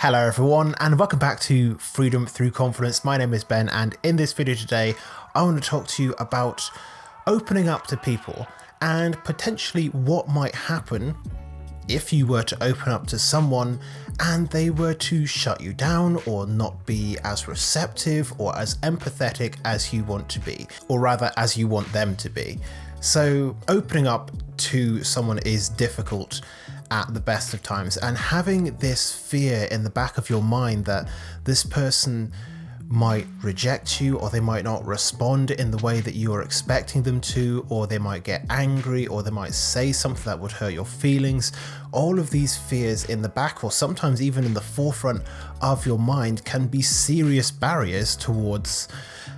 Hello everyone and welcome back to Freedom Through Confidence. My name is Ben and in this video today I want to talk to you about opening up to people and potentially what might happen if you were to open up to someone and they were to shut you down or not be as receptive or as empathetic as you want to be, or rather as you want them to be. So opening up to someone is difficult at the best of times, and having this fear in the back of your mind that this person might reject you, or they might not respond in the way that you are expecting them to, or they might get angry, or they might say something that would hurt your feelings. All of these fears in the back, or sometimes even in the forefront of your mind, can be serious barriers towards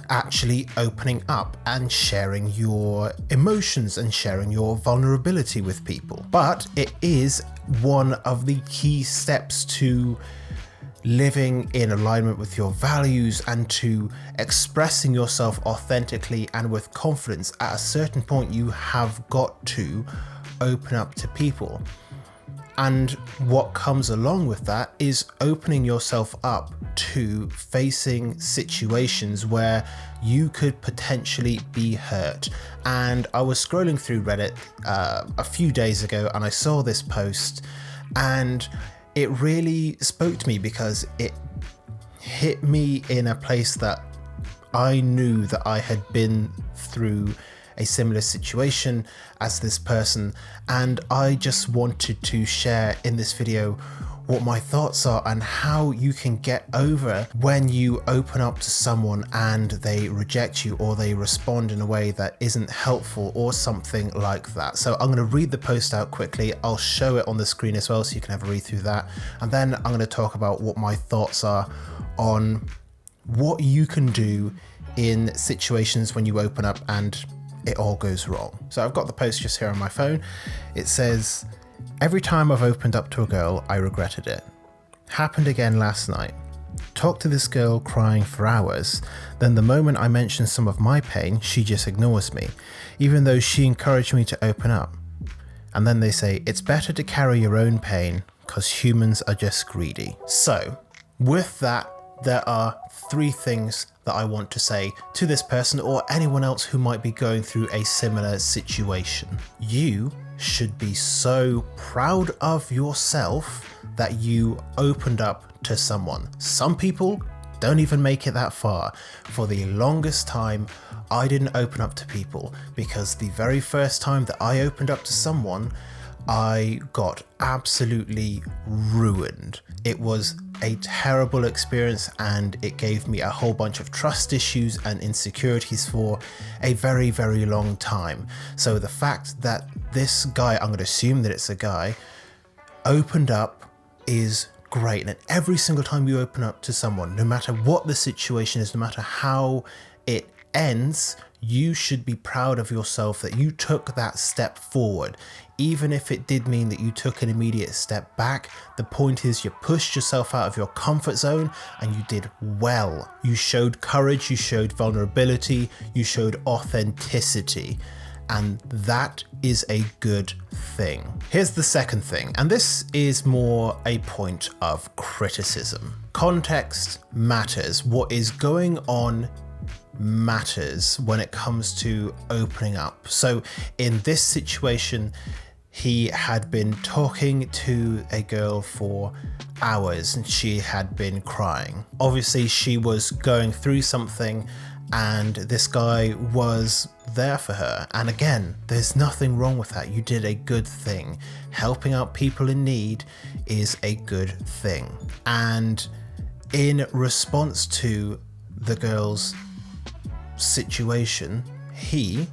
actually opening up and sharing your emotions and sharing your vulnerability with people. But it is one of the key steps to living in alignment with your values and to expressing yourself authentically and with confidence. At a certain point, you have got to open up to people. And what comes along with that is opening yourself up to facing situations where you could potentially be hurt. And I was scrolling through Reddit a few days ago and I saw this post and it really spoke to me because it hit me in a place that I knew that I had been through a similar situation as this person, and I just wanted to share in this video what my thoughts are and how you can get over when you open up to someone and they reject you or they respond in a way that isn't helpful or something like that. So I'm going to read the post out quickly. I'll show it on the screen as well so you can have a read through that, and then I'm going to talk about what my thoughts are on what you can do in situations when you open up and it all goes wrong. So I've got the post just here on my phone. It says, "Every time I've opened up to a girl, I regretted it. Happened again last night. Talked to this girl crying for hours. Then the moment I mention some of my pain, she just ignores me, even though she encouraged me to open up. And then they say, it's better to carry your own pain because humans are just greedy." So with that, there are three things that I want to say to this person or anyone else who might be going through a similar situation. You should be so proud of yourself that you opened up to someone. Some people don't even make it that far. For the longest time, I didn't open up to people because the very first time that I opened up to someone, I got absolutely ruined. It was a terrible experience and it gave me a whole bunch of trust issues and insecurities for a very, very long time. So the fact that this guy, I'm going to assume that it's a guy, opened up is great. And every single time you open up to someone, no matter what the situation is, no matter how it ends, you should be proud of yourself that you took that step forward. Even if it did mean that you took an immediate step back, the point is you pushed yourself out of your comfort zone and you did well. You showed courage, you showed vulnerability, you showed authenticity, and that is a good thing. Here's the second thing, and this is more a point of criticism. Context matters. What is going on matters when it comes to opening up. So in this situation, he had been talking to a girl for hours and she had been crying. Obviously, she was going through something and this guy was there for her. And again, there's nothing wrong with that. You did a good thing. Helping out people in need is a good thing. And in response to the girl's situation, he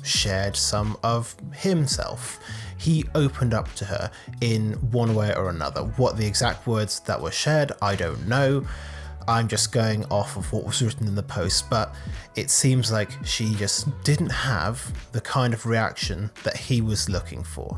shared some of himself. He opened up to her in one way or another. What the exact words that were shared, I don't know. I'm just going off of what was written in the post, but it seems like she just didn't have the kind of reaction that he was looking for.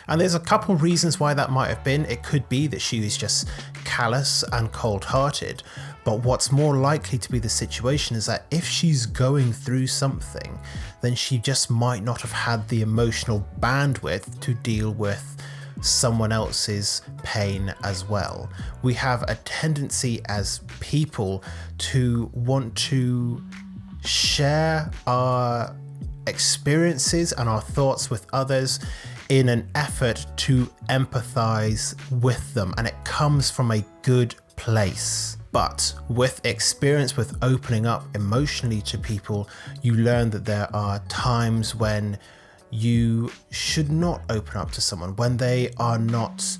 And there's a couple reasons why that might have been. It could be that she was just callous and cold-hearted, but what's more likely to be the situation is that if she's going through something, then she just might not have had the emotional bandwidth to deal with someone else's pain as well. We have a tendency as people to want to share our experiences and our thoughts with others in an effort to empathize with them, and it comes from a good place. But with experience with opening up emotionally to people, you learn that there are times when you should not open up to someone, when they are not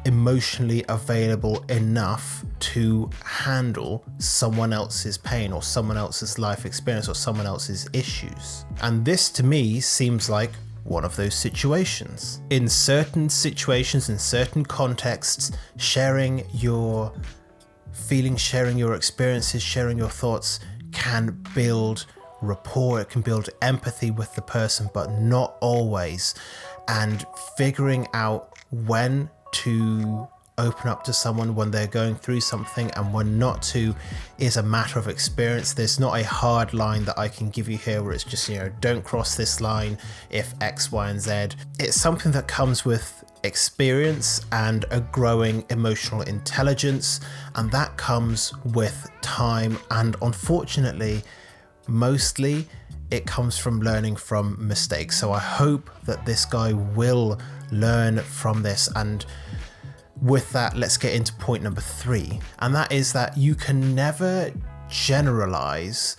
emotionally available enough to handle someone else's pain or someone else's life experience or someone else's issues. And this to me seems like one of those situations. In certain situations, in certain contexts, sharing your feelings, sharing your experiences, sharing your thoughts can build rapport, it can build empathy with the person, but not always. And figuring out when to open up to someone when they're going through something and when not to is a matter of experience. There's not a hard line that I can give you here where it's just, don't cross this line if X, Y, and Z. It's something that comes with experience and a growing emotional intelligence, and that comes with time, and unfortunately mostly it comes from learning from mistakes. So I hope that this guy will learn from this. And with that, let's get into point number 3, and that is that you can never generalize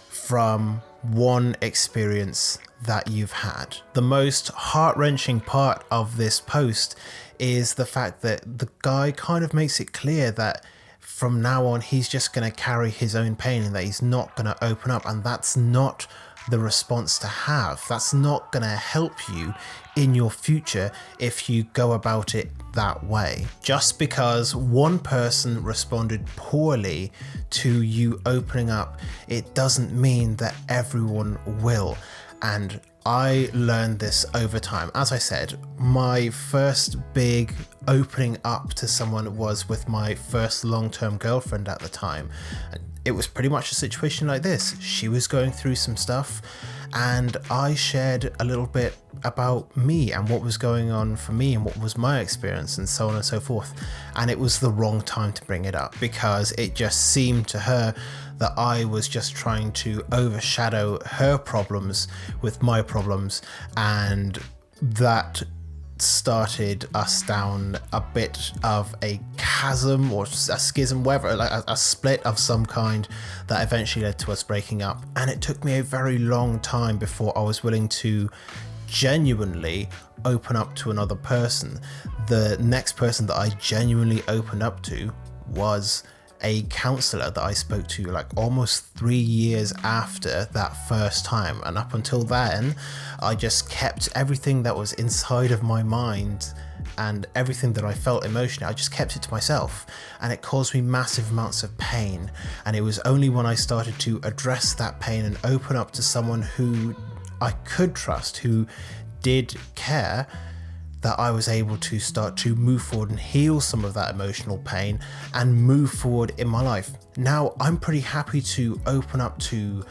from one experience that you've had. The most heart-wrenching part of this post is the fact that the guy kind of makes it clear that from now on he's just going to carry his own pain and that he's not going to open up, and that's not the response to have. That's not going to help you in your future if you go about it that way. Just because one person responded poorly to you opening up, it doesn't mean that everyone will. And I learned this over time. As I said, my first big opening up to someone was with my first long-term girlfriend at the time. It was pretty much a situation like this. She was going through some stuff and I shared a little bit about me and what was going on for me and what was my experience and so on and so forth. And it was the wrong time to bring it up because it just seemed to her that I was just trying to overshadow her problems with my problems, and that started us down a bit of a chasm or a schism, whatever, like a split of some kind that eventually led to us breaking up. And it took me a very long time before I was willing to genuinely open up to another person. The next person that I genuinely opened up to was a counselor that I spoke to like almost 3 years after that first time. And up until then, I just kept everything that was inside of my mind and everything that I felt emotionally, I just kept it to myself, and it caused me massive amounts of pain. And it was only when I started to address that pain and open up to someone who I could trust, who did care, that I was able to start to move forward and heal some of that emotional pain and move forward in my life. Now, I'm pretty happy to open up to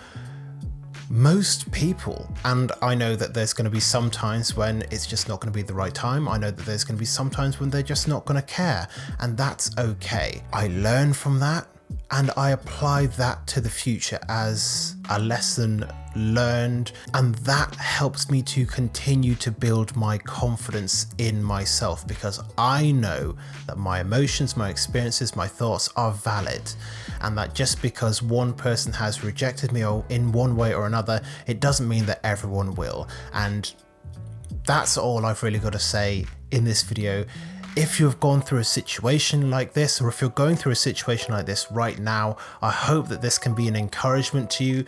most people, and I know that there's going to be some times when it's just not going to be the right time. I know that there's going to be some times when they're just not going to care, and that's okay. I learn from that and I apply that to the future as a lesson learned, and that helps me to continue to build my confidence in myself, because I know that my emotions, my experiences, my thoughts are valid, and that just because one person has rejected me or in one way or another, it doesn't mean that everyone will. And that's all I've really got to say in this video. If you've gone through a situation like this, or if you're going through a situation like this right now, I hope that this can be an encouragement to you.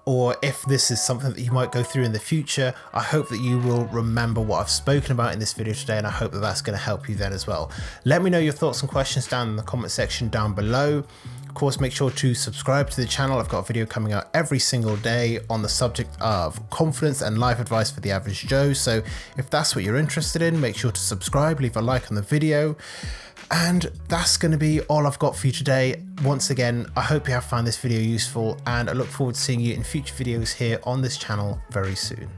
Or if this is something that you might go through in the future, I hope that you will remember what I've spoken about in this video today, and I hope that that's going to help you then as well. Let me know your thoughts and questions down in the comment section down below. Of course, make sure to subscribe to the channel. I've got a video coming out every single day on the subject of confidence and life advice for the average Joe. So if that's what you're interested in, make sure to subscribe, leave a like on the video. And that's going to be all I've got for you today. Once again, I hope you have found this video useful, and I look forward to seeing you in future videos here on this channel very soon.